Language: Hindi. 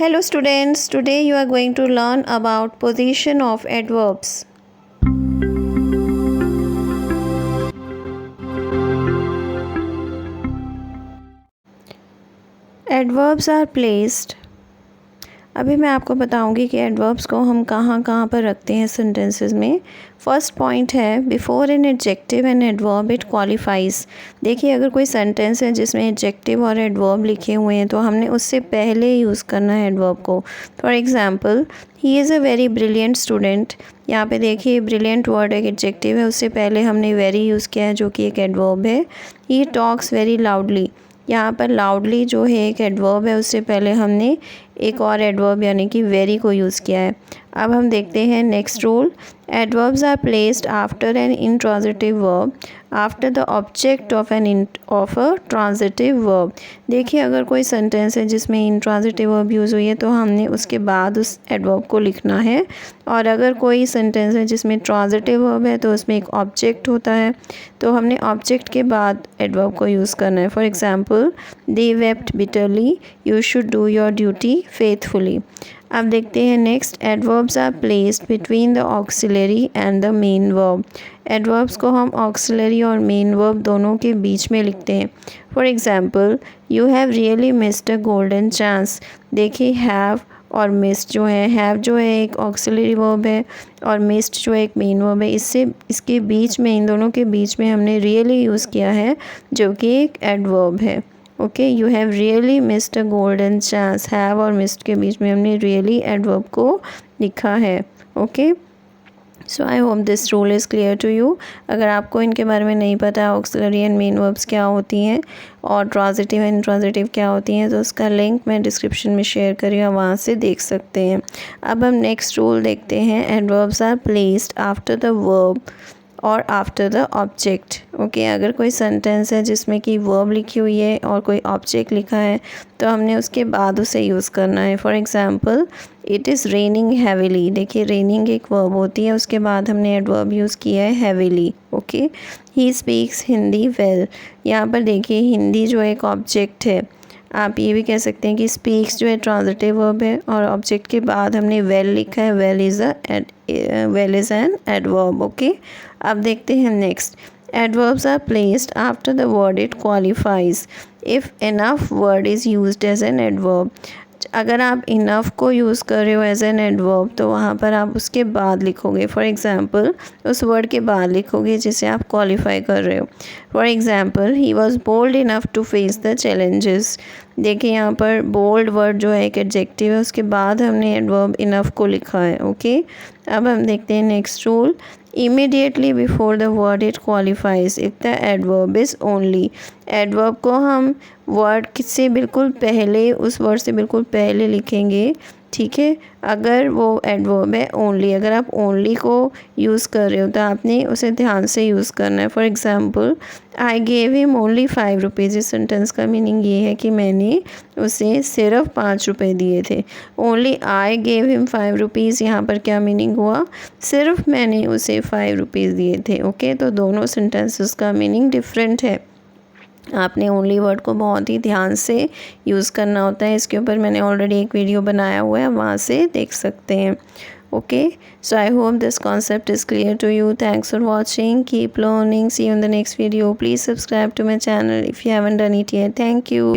Hello students, today you are going to learn about position of adverbs. Adverbs are placed. अभी मैं आपको बताऊंगी कि एडवर्ब्स को हम कहाँ कहाँ पर रखते हैं सेंटेंसेस में। फर्स्ट पॉइंट है before an adjective and adverb it qualifies. देखिए अगर कोई सेंटेंस है जिसमें एडजेक्टिव और एडवर्ब लिखे हुए हैं तो हमने उससे पहले यूज़ करना है एडवर्ब को। For example he is a very brilliant student. यहाँ पे देखिए ब्रिलियंट वर्ड एक एडजेक्टिव है, उससे पहले हमने वेरी यूज़ किया है जो कि एक एडवर्ब है। He talks very loudly. यहाँ पर लाउडली जो है एक एडवर्ब है, उससे पहले हमने एक और एडवर्ब यानी कि वेरी को यूज़ किया है। अब हम देखते हैं next rule. Adverbs are placed after an intransitive verb after the object of a transitive verb. देखिए अगर कोई सेंटेंस है जिसमें इंट्रांजिटिव वर्ब यूज़ हुई है तो हमने उसके बाद उस एडवर्ब को लिखना है, और अगर कोई सेंटेंस है जिसमें ट्रांजिटिव वर्ब है तो उसमें एक ऑब्जेक्ट होता है तो हमने ऑब्जेक्ट के बाद एडवर्ब को यूज़ करना है। For example they wept bitterly, you should do your duty faithfully. अब देखते हैं next. Adverbs are placed between the auxiliary and the main verb. Adverbs को हम ऑक्सिलरी और मेन वर्ब दोनों के बीच में लिखते हैं। For example you have really missed a golden chance. देखिए हैव और मिस्ड जो है, हैव जो है एक ऑक्सिलरी वर्ब है और मिस्ड जो एक मेन वर्ब है। इसके बीच में, इन दोनों के बीच में हमने रियली यूज़ किया है जो कि एक एडवर्ब है। Okay, you have really missed a golden chance. Have और मिस्ड के बीच में हमने रियली एडवर्ब को लिखा है। Okay, so I hope this rule is clear to you. अगर आपको इनके बारे में नहीं पता ऑक्सिलरी एंड मेन वर्ब्स क्या होती हैं और ट्रांजिटिव एंड इंट्रांजिटिव क्या होती हैं तो उसका लिंक मैं डिस्क्रिप्शन में शेयर करी हूँ, वहाँ से देख सकते हैं। अब हम नेक्स्ट रूल देखते हैं। Adverbs are placed after the verb और आफ्टर द ऑब्जेक्ट। ओके, अगर कोई सेंटेंस है जिसमें कि वर्ब लिखी हुई है और कोई ऑब्जेक्ट लिखा है तो हमने उसके बाद उसे यूज़ करना है। For example it is raining heavily. देखिए रेनिंग एक वर्ब होती है, उसके बाद हमने एडवर्ब यूज़ किया है heavily. Okay, he speaks Hindi well. यहाँ पर देखिए हिंदी जो एक ऑब्जेक्ट है, आप ये भी कह सकते हैं कि स्पीक्स जो है ट्रांजिटिव वर्ब है और ऑब्जेक्ट के बाद हमने वेल लिखा है। Well is an adverb. Okay, अब देखते हैं next. Adverbs are placed after the word it qualifies if enough word is used as an adverb. अगर आप इनफ को यूज़ कर रहे हो एज एन एडवर्ब तो वहाँ पर आप उसके बाद लिखोगे। फॉर एग्जांपल उस वर्ड के बाद लिखोगे जिसे आप क्वालिफाई कर रहे हो। For example he was bold enough to face the challenges. देखिए यहाँ पर बोल्ड वर्ड जो है एक एडजेक्टिव है, उसके बाद हमने एडवर्ब इनफ को लिखा है। ओके, अब हम देखते हैं next rule. Immediately before the word it qualifies if the adverb is only. Adverb को हम वर्ड से बिल्कुल पहले, उस वर्ड से बिल्कुल पहले लिखेंगे, ठीक है, अगर वो एडवर्ब है ओनली। अगर आप ओनली को यूज़ कर रहे हो तो आपने उसे ध्यान से यूज़ करना है। For example I gave him only 5 rupees. इस सेंटेंस का मीनिंग ये है कि मैंने उसे सिर्फ 5 रुपये दिए थे। Only I gave him 5 rupees, यहाँ पर क्या मीनिंग हुआ? सिर्फ मैंने उसे 5 रुपीज़ दिए थे। ओके, तो दोनों सेंटेंसेस का मीनिंग डिफरेंट है। आपने ओनली वर्ड को बहुत ही ध्यान से यूज़ करना होता है। इसके ऊपर मैंने ऑलरेडी एक वीडियो बनाया हुआ है, वहाँ से देख सकते हैं। Okay, so I hope this concept is clear to you. Thanks for watching, keep learning, see you in the next video. Please subscribe to my channel if you haven't done it yet. Thank you.